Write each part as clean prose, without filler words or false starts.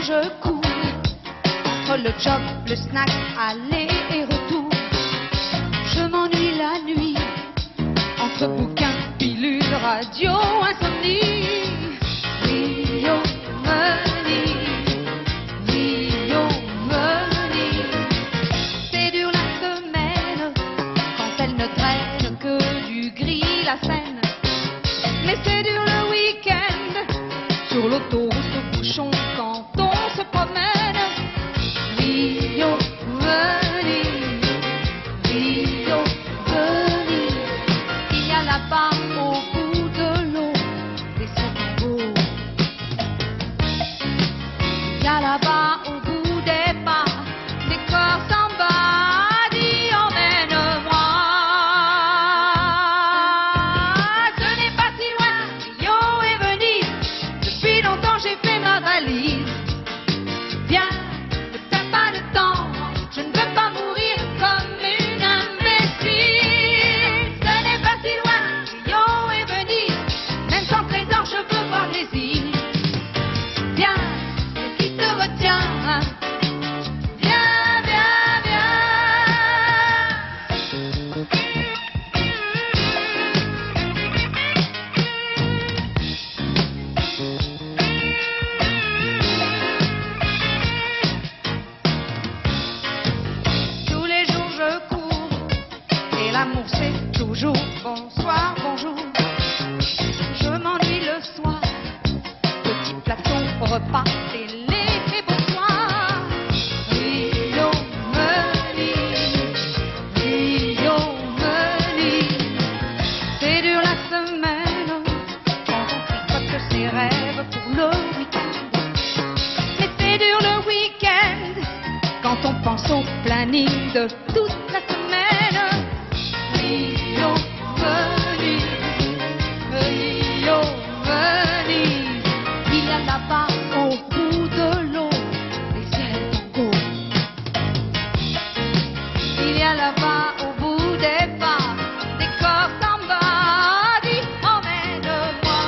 Je cours entre le job, le snack, aller et retour. Je m'ennuie la nuit entre bouquins, pilules, radio, insomnie. Rio Money, Rio Money. C'est dur la semaine quand elle ne traîne que du gris la Seine. Mais c'est dur le week-end sur l'autoroute au bouchon quand on se promène. Rio Money, Rio Money. Il y a là-bas au bout de l'eau des secours. Il y a là-bas au bout des pas des corps sans bas. Dis emmène-moi. Ce n'est pas si loin, Rio et Venise. Depuis longtemps j'ai fait ma valise. Viens, ne perds pas de temps, je ne veux pas mourir comme une imbécile. Ce n'est pas si loin, Rio et Venise, même sans trésor je veux voir les îles. Viens, qu'est-ce qui te retient? Viens, viens, viens. Tous les jours je cours et l'amour c'est toujours bonsoir, bonjour. Je m'ennuie le soir, petit plateau, repas, télé et bonsoir. Rio Money, Rio Money. C'est dur la semaine quand on tricote ses rêves pour le week-end. Mais c'est dur le week-end quand on pense au planning de toute la semaine. Rio Money, Rio Money. Il y a là-bas au bout de l'eau des ciels tangos. Il y a là-bas au bout des pas des corps sans bas. Dis emmène-moi.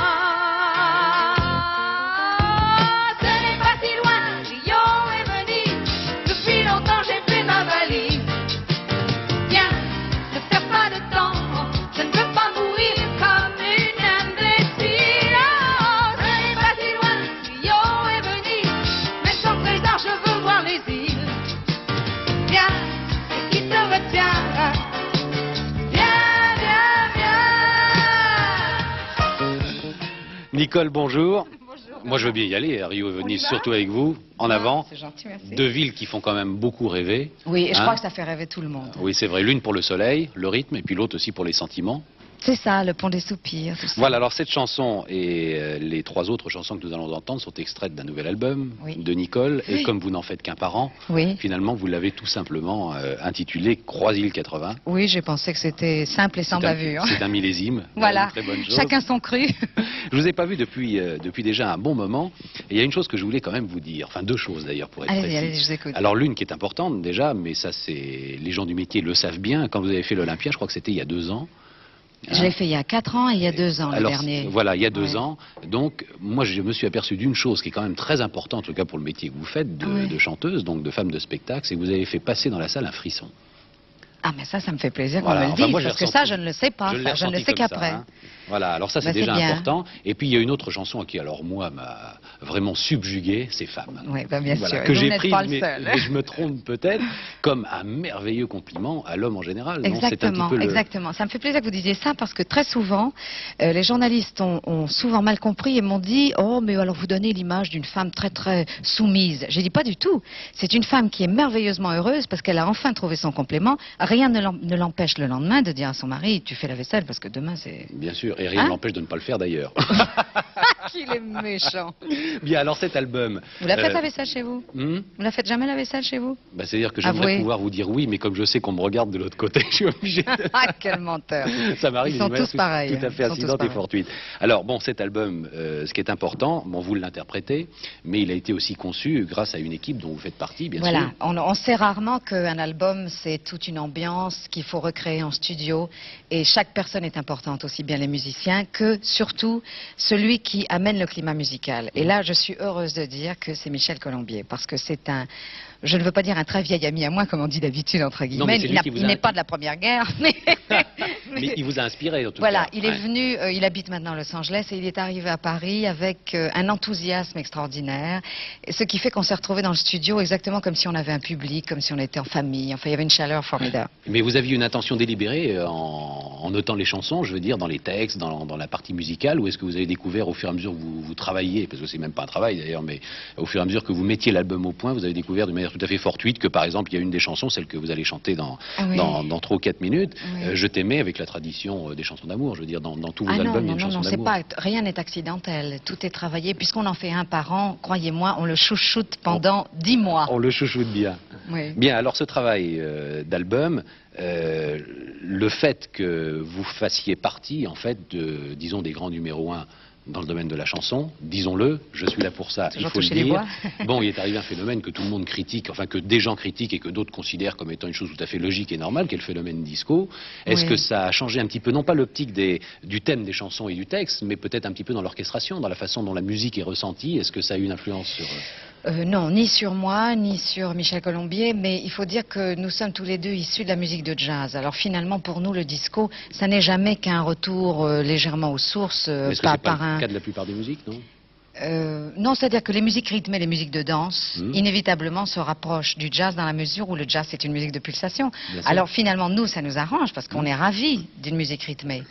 Ce n'est pas si loin, Rio et Venise. Depuis longtemps j'ai fait ma valise. Viens, ne perds pas de temps, je ne veux pas mourir comme une imbécile. Oh, ce n'est pas si loin, Rio et Venise, même sans trésor je veux voir les îles. Viens, qu'est-ce qui te retient? Viens, viens, viens. Nicole, bonjour. Bonjour. Moi, je veux bien y aller à Rio et Venise, va surtout avec vous, en avant. C'est gentil, merci. Deux villes qui font quand même beaucoup rêver. Oui, et je Hein? crois que ça fait rêver tout le monde. Oui, c'est vrai. L'une pour le soleil, le rythme, et puis l'autre aussi pour les sentiments. C'est ça, le pont des soupirs, tout ça. Voilà, alors cette chanson et les trois autres chansons que nous allons entendre sont extraites d'un nouvel album Oui. de Nicole. Et Oui. comme vous n'en faites qu'un par an, Oui. finalement, vous l'avez tout simplement intitulé Croisille 80. Oui, j'ai pensé que c'était simple et sans bavure. C'est un millésime. Voilà, Une très bonne chose. chacun son cru. Je vous ai pas vu depuis déjà un bon moment. Et il y a une chose que je voulais quand même vous dire. Enfin, deux choses d'ailleurs pour être Allez-y, précis. allez-y, je vous écoute. Alors l'une qui est importante déjà, mais ça c'est les gens du métier le savent bien. Quand vous avez fait l'Olympia, je crois que c'était il y a 2 ans. Je l'ai fait il y a 4 ans et il y a 2 ans, Alors, le dernier. Voilà, il y a 2 Ouais. ans. Donc, moi, je me suis aperçu d'une chose qui est quand même très importante, en tout cas pour le métier que vous faites, Oui. de chanteuse, donc de femme de spectacle, c'est que vous avez fait passer dans la salle un frisson. Ah, mais ça me fait plaisir qu'on Voilà, me le enfin, dise, moi, je l'ai parce que ressenti. ça, je ne le sais pas. Je l'ai Ça, je ne le ressenti sais comme ça, qu'après. hein. Voilà, alors ça c'est Bah, c'est déjà bien. important. Et puis il y a une autre chanson qui, alors moi, m'a vraiment subjugué, c'est Femmes. Oui, bah, bien Voilà, sûr. que Vous j'ai n'êtes pris, pas le mais, seul. mais je me trompe peut-être, comme un merveilleux compliment à l'homme en général. non C'est un Exactement, petit peu le- exactement. Ça me fait plaisir que vous disiez ça parce que très souvent, les journalistes ont souvent mal compris et m'ont dit « Oh, mais alors vous donnez l'image d'une femme très très soumise ». J'ai dit pas du tout. C'est une femme qui est merveilleusement heureuse parce qu'elle a enfin trouvé son complément. Rien ne l'empêche le lendemain de dire à son mari « Tu fais la vaisselle parce que demain c'est... Bien sûr, et rien ne Hein l'empêche de ne pas le faire d'ailleurs. » Qu'il est méchant. Bien, alors cet album... Vous la faites euh, la vaisselle chez vous? hmm Vous la faites jamais la vaisselle chez vous? Bah, c'est-à-dire que Avouez. Oui. pouvoir vous dire oui, mais comme je sais qu'on me regarde de l'autre côté, je suis obligé de... Ah, quel menteur. Ça m'arrive Ils sont d'une manière tous pareils. tout à fait Ils sont tous incidente et pareils. fortuite. Alors bon, cet album, ce qui est important, bon, vous l'interprétez, mais il a été aussi conçu grâce à une équipe dont vous faites partie, bien Voilà, sûr. on sait rarement qu'un album, c'est toute une ambiance qu'il faut recréer en studio. Et chaque personne est importante, aussi bien les musiciens que, surtout, celui qui amène le climat musical. Et là, je suis heureuse de dire que c'est Michel Colombier, parce que c'est un... Je ne veux pas dire un très vieil ami à moi, comme on dit d'habitude, entre guillemets. Non, mais c'est lui qui vous Il a- n'est pas de la Première Guerre, mais... Mais il vous a inspiré, en tout Voilà, cas. il est Ouais. venu, il habite maintenant à Los Angeles et il est arrivé à Paris avec un enthousiasme extraordinaire, ce qui fait qu'on s'est retrouvés dans le studio exactement comme si on avait un public, comme si on était en famille. Enfin, il y avait une chaleur formidable. Mais vous aviez une intention délibérée en notant les chansons, je veux dire, dans les textes, dans la partie musicale, ou est-ce que vous avez découvert au fur et à mesure que vous travailliez, parce que c'est même pas un travail d'ailleurs, mais au fur et à mesure que vous mettiez l'album au point, vous avez découvert de manière tout à fait fortuite que, par exemple, il y a une des chansons, celle que vous allez chanter dans, Ah oui. dans 3 ou 4 minutes, Oui. Je t'aimais, avec la tradition des chansons d'amour, je veux dire, dans tous vos Ah non, albums, il y a non, une non, chanson non, c'est d'amour. pas, rien n'est accidentel. Tout est travaillé. Puisqu'on en fait un par an, croyez-moi, on le chouchoute pendant 10 mois. On le chouchoute bien. Oui. Bien, alors ce travail d'album, le fait que vous fassiez partie, en fait, disons, des grands numéros 1 dans le domaine de la chanson, disons-le, je suis là pour ça, il Toujours faut le toucher les dire. bois. Bon, il est arrivé un phénomène que tout le monde critique, enfin que des gens critiquent et que d'autres considèrent comme étant une chose tout à fait logique et normale, qui est le phénomène disco. Est-ce Oui. que ça a changé un petit peu, non pas l'optique du thème des chansons et du texte, mais peut-être un petit peu dans l'orchestration, dans la façon dont la musique est ressentie? Est-ce que ça a eu une influence sur... Non, ni sur moi, ni sur Michel Colombier, mais il faut dire que nous sommes tous les deux issus de la musique de jazz. Alors finalement, pour nous, le disco, ça n'est jamais qu'un retour légèrement aux sources, Est-ce que c'est pas par un... le cas de la plupart des musiques, non? Non, c'est-à-dire que les musiques rythmées, les musiques de danse, Mhm. inévitablement se rapprochent du jazz dans la mesure où le jazz c'est une musique de pulsation. Bien sûr. Alors finalement, nous, ça nous arrange parce qu'on est ravis d'une musique rythmée.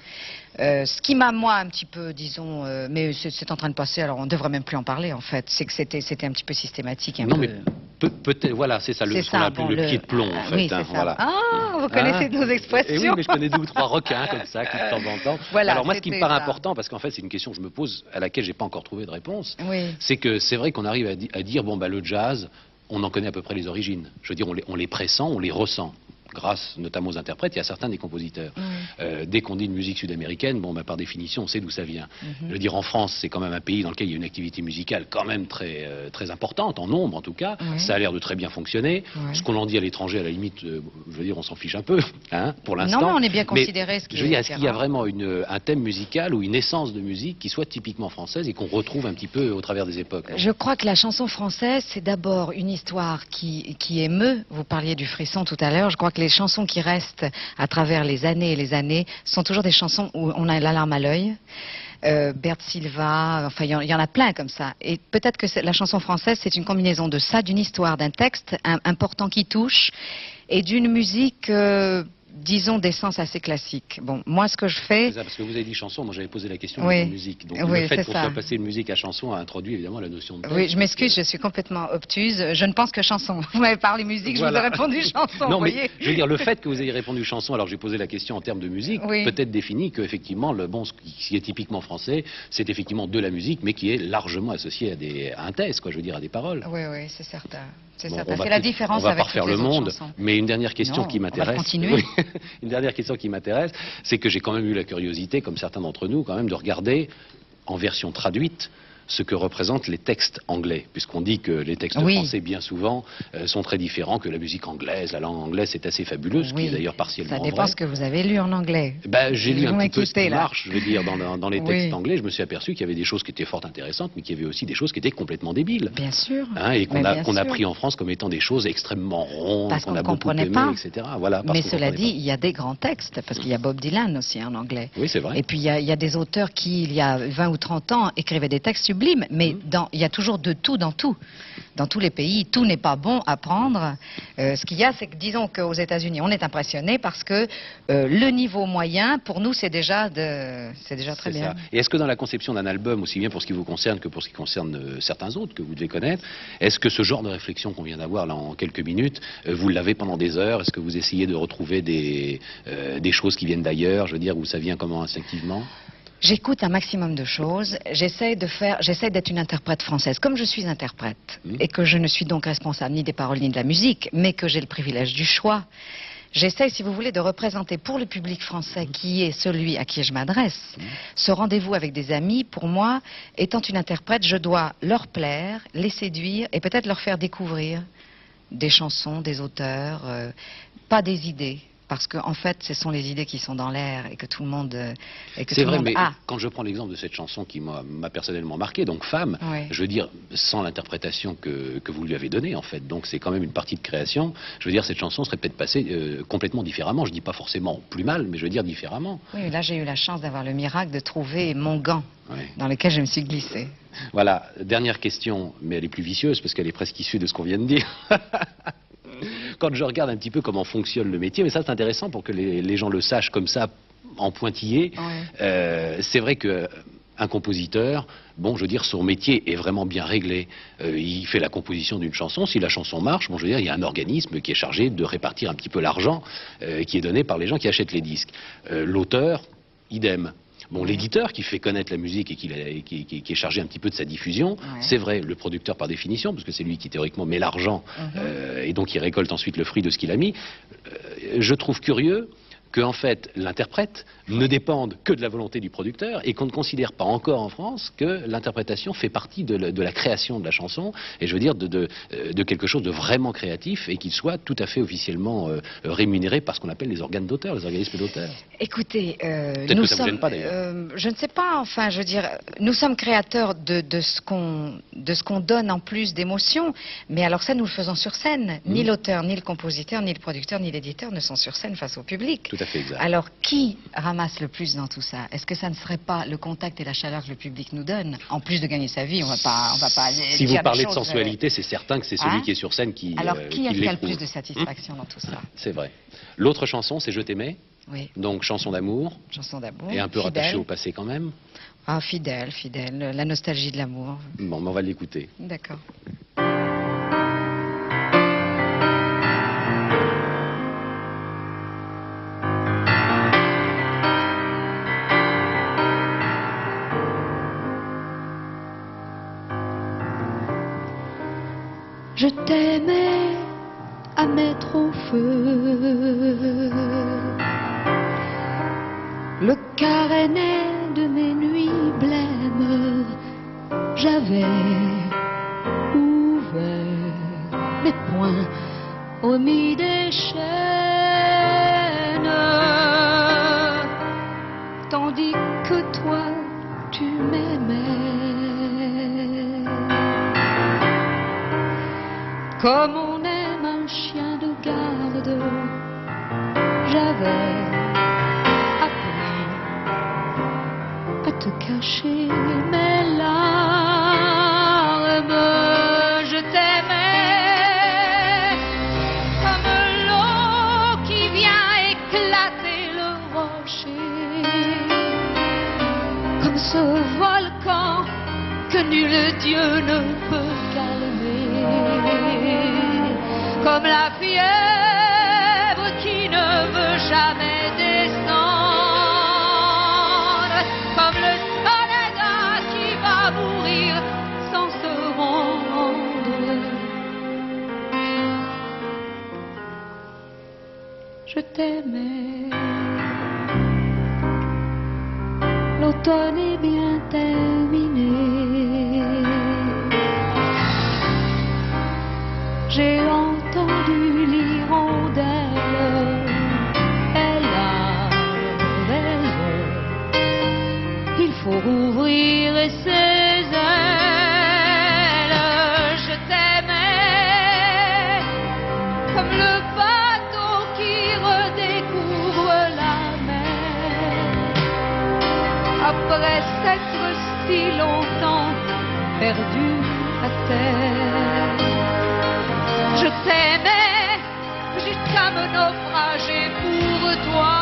Ce qui m'a, moi, un petit peu, disons, mais c'est en train de passer, alors on ne devrait même plus en parler, en fait, c'est que c'était un petit peu systématique. Un Non, peu... mais peut-être, voilà, c'est ça, C'est ce qu'on ça, appelle bon, le pied de plomb, en fait. Oui, c'est hein, ça. voilà. Ah, vous connaissez nos Et expressions. oui, mais je connais 2 ou 3 requins comme ça, qui de temps en temps. Voilà, Alors moi, ce qui me c'était paraît ça. important, parce qu'en fait, c'est une question que je me pose, à laquelle j'ai pas encore trouvé de réponse, Oui. c'est que c'est vrai qu'on arrive à dire, bon, bah, le jazz, on en connaît à peu près les origines. Je veux dire, on les pressent, on les ressent. Grâce notamment aux interprètes et à certains des compositeurs. Dès qu'on dit une musique sud-américaine, bon, bah, par définition, on sait d'où ça vient. Je veux dire, en France, c'est quand même un pays dans lequel il y a une activité musicale quand même très, très importante, en nombre en tout cas. Oui. Ça a l'air de très bien fonctionner. Oui. Ce qu'on en dit à l'étranger, à la limite, je veux dire, on s'en fiche un peu, hein, pour l'instant. Non, mais on est bien Mais considéré, ce qui je veux dire, est est-ce qu'il y a rare. vraiment un thème musical ou une essence de musique qui soit typiquement française et qu'on retrouve un petit peu au travers des époques? Je crois que la chanson française, c'est d'abord une histoire qui émeut. Vous parliez du frisson tout à l'heure. Je crois que les chansons qui restent à travers les années et les années sont toujours des chansons où on a la larme à l'œil. Bert Silva, enfin il y en a plein comme ça. Et peut-être que la chanson française, c'est une combinaison de ça, d'une histoire, d'un texte important qui touche, et d'une musique, disons, d'essence assez classique. Bon, moi ce que je fais... C'est ça, parce que vous avez dit chanson, moi j'avais posé la question Oui. de musique. Donc Oui, le fait c'est qu'on ça. soit passé de musique à chanson a introduit évidemment la notion de texte. Oui, je m'excuse, je suis complètement obtuse. Je ne pense que chanson. Vous m'avez parlé musique, Voilà. je vous ai répondu chanson, Non, vous mais voyez. je veux dire, le fait que vous ayez répondu chanson, alors j'ai posé la question en termes de musique, Oui. peut-être définit qu'effectivement, ce qui est typiquement français, c'est effectivement de la musique, mais qui est largement associé à un texte, quoi, je veux dire, à des paroles. Oui, oui, c'est certain. C'est Bon, certain. on va C'est la peut-être- différence on va avec pas refaire toutes le les autres monde, chansons. mais une dernière question Non, qui on va m'intéresse. continuer. Oui. Une dernière question qui m'intéresse, c'est que j'ai quand même eu la curiosité, comme certains d'entre nous, quand même, de regarder en version traduite ce que représentent les textes anglais, puisqu'on dit que les textes Oui. français, bien souvent, sont très différents que la musique anglaise. La langue anglaise est assez fabuleuse, ce qui Oui. est d'ailleurs partiellement Ça dépend vrai. ce que vous avez lu en anglais. Ben, j'ai lu Vous un petit peu ce m'inquiétez, qui là. marche, je veux dire, dans les textes Oui. anglais. Je me suis aperçu qu'il y avait des choses qui étaient fort intéressantes, mais qu'il y avait aussi des choses qui étaient complètement débiles. Bien sûr. Hein, et qu'on Mais a, bien qu'on a sûr. pris en France comme étant des choses extrêmement rondes, Parce qu'on qu'on a ne beaucoup comprenait aimé, pas. etc. Voilà, parce Mais qu'on cela comprenait dit, il y a des grands textes, parce qu'il y a Bob Dylan aussi en anglais. pas. Oui, c'est vrai. Et puis il y a des auteurs qui, il y a 20 ou 30 ans, écrivaient des textes sublimes, mais il y a toujours de tout dans tout. Dans tous les pays, tout n'est pas bon à prendre. Ce qu'il y a, c'est que disons qu'aux États-Unis, on est impressionné parce que le niveau moyen, pour nous, c'est déjà très C'est bien. ça. Et est-ce que dans la conception d'un album, aussi bien pour ce qui vous concerne que pour ce qui concerne certains autres que vous devez connaître, est-ce que ce genre de réflexion qu'on vient d'avoir là en quelques minutes, vous l'avez pendant des heures? Est-ce que vous essayez de retrouver des choses qui viennent d'ailleurs, je veux dire, où ça vient comment instinctivement? J'écoute un maximum de choses. J'essaie d'être une interprète française. Comme je suis interprète et que je ne suis donc responsable ni des paroles ni de la musique, mais que j'ai le privilège du choix, j'essaie, si vous voulez, de représenter pour le public français qui est celui à qui je m'adresse, ce rendez-vous avec des amis. Pour moi, étant une interprète, je dois leur plaire, les séduire et peut-être leur faire découvrir des chansons, des auteurs, pas des idées. Parce qu'en fait, ce sont les idées qui sont dans l'air et que tout le monde C'est vrai, mais quand je prends l'exemple de cette chanson qui m'a personnellement marqué, donc Femme, oui. je veux dire, sans l'interprétation que vous lui avez donnée, en fait, donc c'est quand même une partie de création, je veux dire, cette chanson serait peut-être passée complètement différemment. Je dis pas forcément plus mal, mais je veux dire différemment. Oui, là j'ai eu la chance d'avoir le miracle de trouver mon gant Oui. dans lequel je me suis glissée. Voilà, dernière question, mais elle est plus vicieuse parce qu'elle est presque issue de ce qu'on vient de dire. Quand je regarde un petit peu comment fonctionne le métier, mais ça c'est intéressant pour que les gens le sachent comme ça, en pointillé, Ouais. c'est vrai que un compositeur, bon, je veux dire, son métier est vraiment bien réglé. Il fait la composition d'une chanson. Si la chanson marche, bon, je veux dire, il y a un organisme qui est chargé de répartir un petit peu l'argent qui est donné par les gens qui achètent les disques. L'auteur, idem. Bon, l'éditeur qui fait connaître la musique et qui est chargé un petit peu de sa diffusion, Ouais. c'est vrai, le producteur par définition, parce que c'est lui qui théoriquement met l'argent et donc il récolte ensuite le fruit de ce qu'il a mis. Je trouve curieux que en fait l'interprète ne dépende que de la volonté du producteur et qu'on ne considère pas encore en France que l'interprétation fait partie de la création de la chanson et je veux dire de quelque chose de vraiment créatif et qu'il soit tout à fait officiellement rémunéré par ce qu'on appelle les organes d'auteur, les organismes d'auteur. Écoutez, Peut-être nous que ça vous sommes, gêne pas, d'ailleurs. je ne sais pas, enfin, je veux dire, nous sommes créateurs de ce qu'on donne en plus d'émotion, mais alors ça, nous le faisons sur scène. Ni l'auteur, ni le compositeur, ni le producteur, ni l'éditeur ne sont sur scène face au public. Tout à fait exact. Alors, qui ramasse le plus dans tout ça? Est-ce que ça ne serait pas le contact et la chaleur que le public nous donne? En plus de gagner sa vie, on va pas Si vous parlez de sensualité, c'est certain que c'est celui Hein? qui est sur scène qui Alors, qui a fait le l'éprouve. plus de satisfaction dans tout ça? C'est vrai. L'autre chanson, c'est Je t'aimais, Oui, donc chanson d'amour, chanson d'amour. et un peu fidèle. rattachée au passé quand même. Ah, fidèle, fidèle, la nostalgie de l'amour. Bon, mais on va l'écouter. D'accord. Je t'aimais à mettre au feu le carénet de mes nuits blêmes. J'avais ouvert mes poings, remis des chaînes, tandis que toi tu m'aimais. Comme on aime un chien de garde, j'avais appris à te cacher mes larmes. Je t'aimais comme l'eau qui vient éclater le rocher, comme ce volcan que nul Dieu ne peut calmer, comme la fièvre qui ne veut jamais descendre, comme le soldat qui va mourir sans se rendre. Je t'aimais. L'automne est bien terminé. J'ai entendu l'hirondelle, elle a raison. Il faut rouvrir ses ailes. Je t'aimais comme le bateau qui redécouvre la mer après s'être si longtemps perdu à terre. Je t'aimais jusqu'à me naufrager pour toi,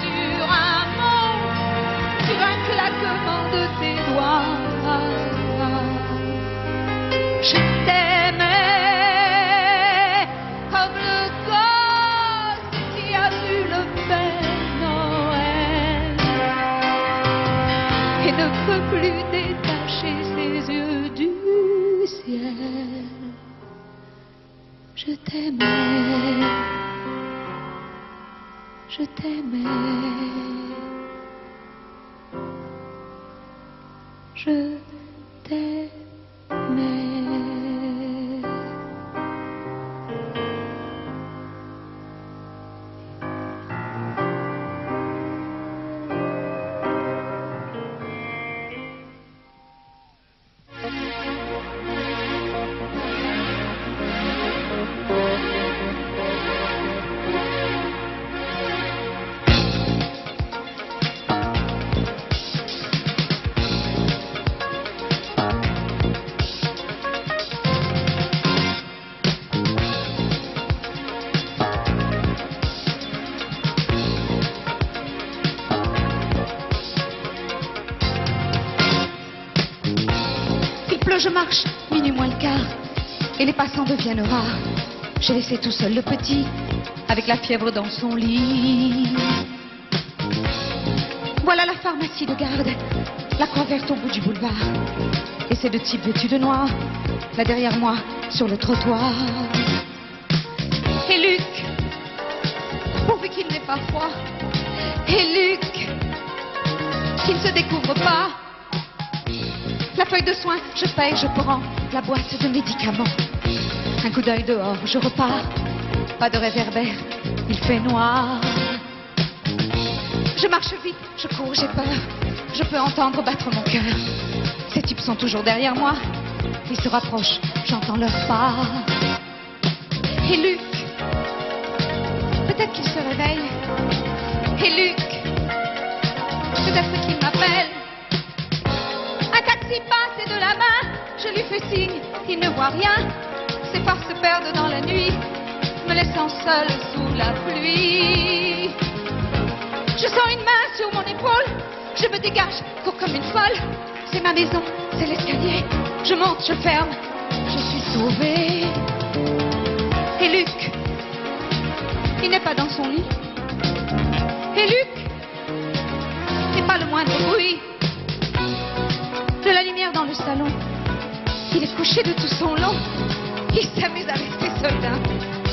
sur un mot, sur un claquement de tes doigts. Je t'aimais comme le gosse qui a vu le Père Noël. t'aimais, je t'aimais, je t'aimais. Je marche, minuit moins le quart, et les passants deviennent rares. J'ai laissé tout seul le petit, avec la fièvre dans son lit. Voilà la pharmacie de garde, la croix verte au bout du boulevard. Et ces deux types vêtus de noir, là derrière moi, sur le trottoir. Et Luc, pourvu qu'il n'ait pas froid. Et Luc, qui ne se découvre pas. La feuille de soin, je paye, je prends la boîte de médicaments. Un coup d'œil dehors, je repars. Pas de réverbère, il fait noir. Je marche vite, je cours, j'ai peur. Je peux entendre battre mon cœur. Ces types sont toujours derrière moi. Ils se rapprochent, j'entends leurs pas. Et Luc, peut-être qu'il se réveille. Et Luc, peut-être qu'il m'appelle. Il passe de la main, je lui fais signe, il ne voit rien. Ses forces se perdent dans la nuit, me laissant seule sous la pluie. Je sens une main sur mon épaule, je me dégage, cours comme une folle. C'est ma maison, c'est l'escalier, je monte, je ferme, je suis sauvée. Et Luc, il n'est pas dans son lit. Et Luc, n'est pas le moindre bruit. De la lumière dans le salon, il est couché de tout son long, il s'amuse avec ses soldats,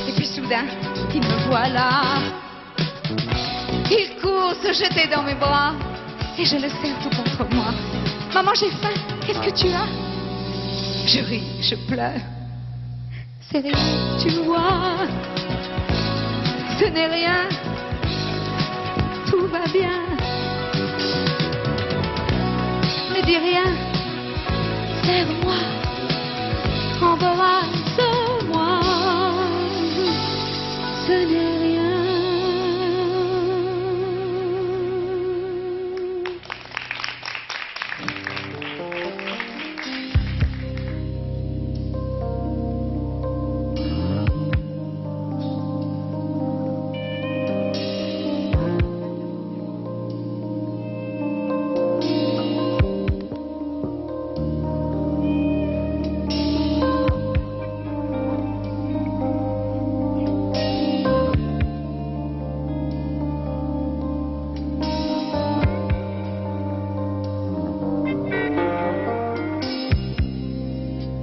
et puis soudain, il me voit là. Il court se jeter dans mes bras, et je le serre tout contre moi. Maman, j'ai faim, qu'est-ce que tu as? Je ris, je pleure, c'est rien, tu vois, ce n'est rien, tout va bien. Ne dis rien, serre-moi, embrasse-moi, ce n'est rien.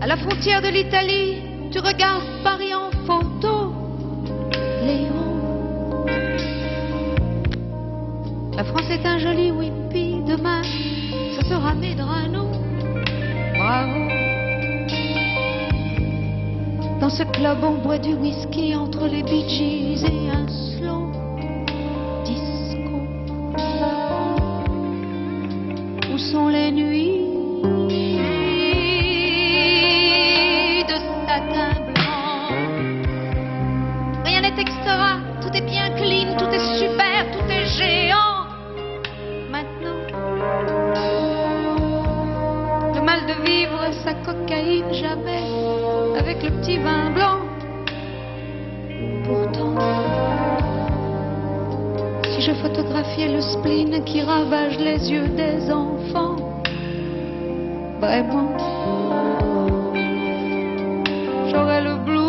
À la frontière de l'Italie, tu regardes Paris en photo, Léon. La France est un joli wimpy, demain, ce sera Medrano. Bravo. Dans ce club, on boit du whisky entre les Bee Gees et un slow disco. Où sont les nuits extra, tout est bien clean, tout est super, tout est géant. Maintenant, le mal de vivre, sa cocaïne jamais, avec le petit vin blanc. Pourtant, si je photographiais le spleen qui ravage les yeux des enfants, vraiment, j'aurais le blues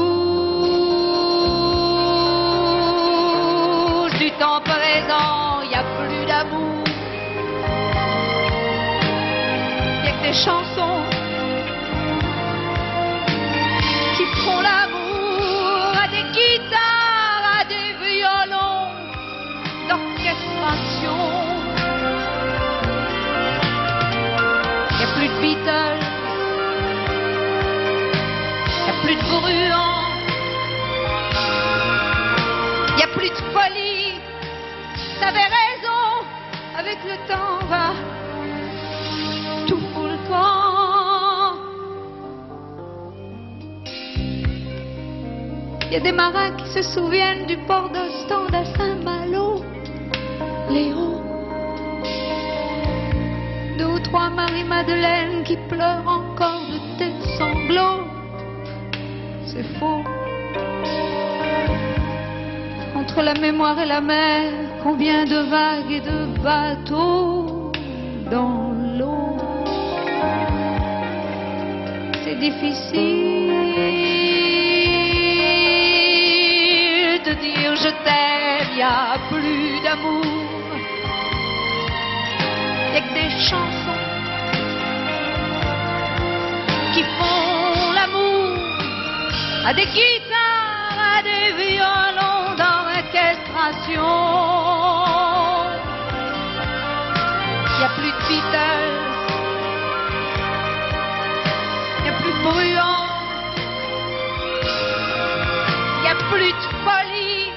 du temps présent, y a plus d'amour, y a que des chansons qui font l'amour à génération. Il n'y a plus de Beatles, il n'y a plus de Bruant, il n'y a plus de folie. T'avais raison, avec le temps va tout pour le camp. Il y a des marins qui se souviennent du port d'Ostende à Saint-Malo, Léo. 2 ou 3 Marie-Madeleine qui pleurent encore de tes sanglots. C'est faux. Entre la mémoire et la mer, combien de vagues et de bateaux dans l'eau. C'est difficile de dire je t'aime, y a plus d'amour. Y a que des chansons qui font l'amour à des guitares, à des violons d'orchestration. Y a plus de Beatles, y a plus de Bruant, y a plus de folie.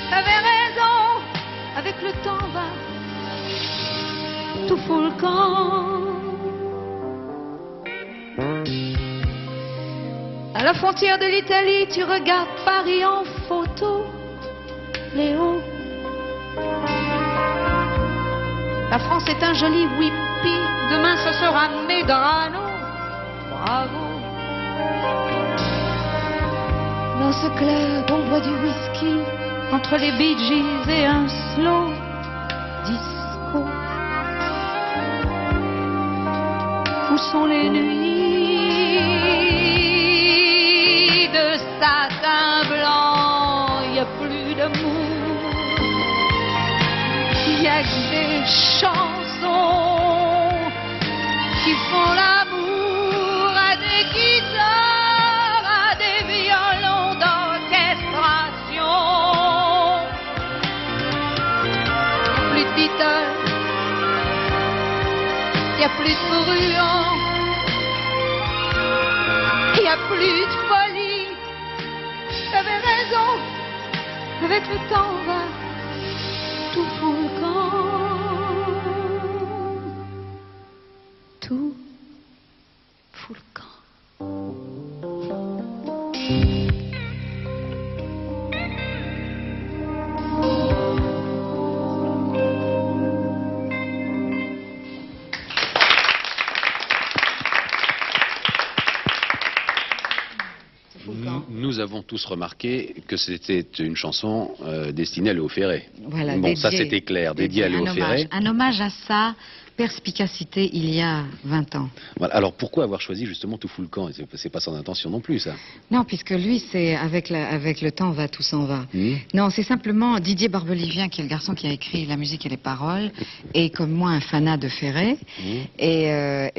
T'avais raison, avec le temps va tout fout le camp. À la frontière de l'Italie, tu regardes Paris en photo, Léo. La France est un joli whippy, demain ce sera Medrano. Bravo. Dans ce club, on boit du whisky, entre les Bee Gees et un slow disco. Où sont les nuits de satin blanc? Il n'y a plus d'amour, il n'y a que des chansons qui font l'amour à des guitares, à des violons d'orchestration. Plus de Beatles, il n'y a plus de Bruant, il n'y a plus de folie. T'avais raison, avec le temps va tout fout le camp. Tout fout le camp. Nous avons tous remarqué que c'était une chanson destinée à Léo Ferré. Voilà, bon, ça c'était clair, dédié à Léo Ferré. Un hommage à sa perspicacité il y a 20 ans. Voilà. Alors pourquoi avoir choisi justement Tout fout le camp? C'est pas sans intention non plus, ça. Non, puisque lui, c'est avec le temps va, tout s'en va. Non, c'est simplement Didier Barbelivien, qui est le garçon qui a écrit la musique et les paroles, et comme moi un fanat de Ferré. Et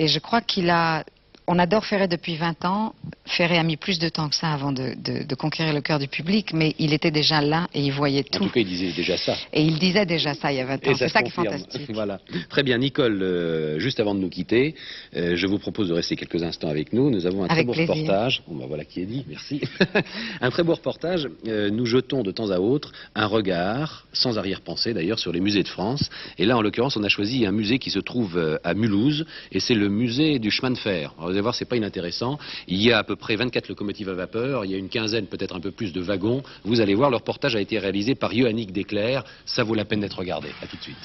je crois qu'il a... On adore Ferré depuis 20 ans. Ferré a mis plus de temps que ça avant de conquérir le cœur du public, mais il était déjà là et il voyait tout. En tout cas, il disait déjà ça. Et il disait déjà ça il y a 20 ans. C'est ça qui est fantastique. Voilà. Très bien, Nicole, juste avant de nous quitter, je vous propose de rester quelques instants avec nous. Nous avons un très beau reportage. Bon, ben voilà qui est dit, merci. Un très beau reportage. Nous jetons de temps à autre un regard, sans arrière-pensée d'ailleurs, sur les musées de France. Et là, en l'occurrence, on a choisi un musée qui se trouve à Mulhouse, et c'est le musée du chemin de fer. Alors, vous allez voir, c'est pas inintéressant. Il y a à peu près 24 locomotives à vapeur, il y a une quinzaine, peut-être un peu plus de wagons. Vous allez voir, le reportage a été réalisé par Yoannick Desclers. Ça vaut la peine d'être regardé. À tout de suite.